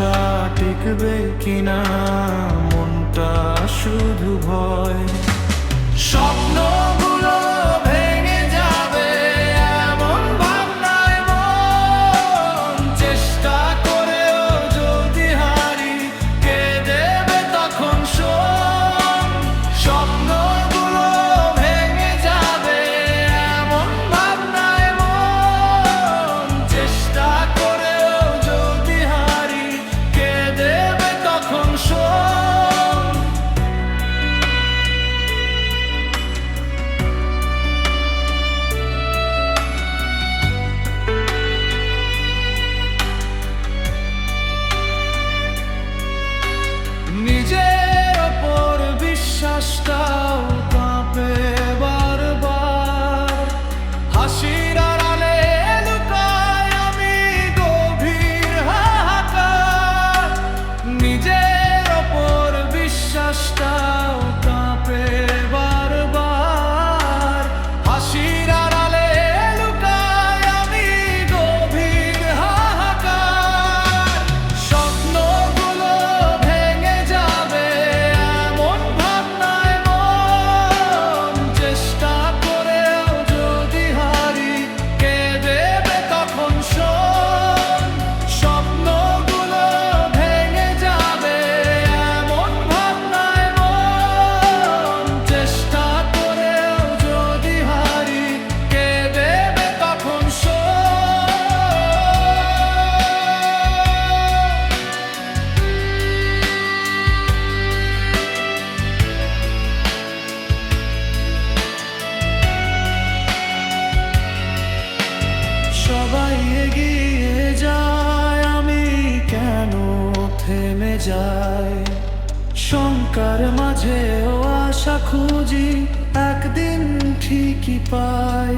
আশা টিকবে কিনা, মনটা শুধু ভয়। স্বপ্নগুলো ভেঙে যাবে এমন ভাবনায় মন, চেষ্টা করেও যদি হারি কে দেবে তখন শোন। স্বপ্নগুলো ভেঙে যাবে এমন ভাবনায় মন, চেষ্টা করেও যদি হারি কে দেবে তখন শোন। নিজের ওপর বিশ্বাসটাও কাঁপে বারবার, হাসির আড়ালে লুকাই আমি গভীর হাহাকার। নিজের ওপর বিশ্বাসটাও কাঁপে বারবার, হাসির আড়ালে লুকাই আমি গভীর হাহাকার। স্বপ্নগুলো ভেঙে যাবে এমন ভাবনায় মন, চেষ্টা করেও যদি হারি কে দেবে তখন শোন। স্বপ্নগুলো ভেঙে যাবে এমন ভাবনায় মন, চেষ্টা করেও যদি হারি কে দেবে তখন শোন। সবাই এগিয়ে যায়, আমি কেন থেমে যাই? শঙ্কার মাঝেও আশা খুঁজি, একদিন ঠিকই পাই।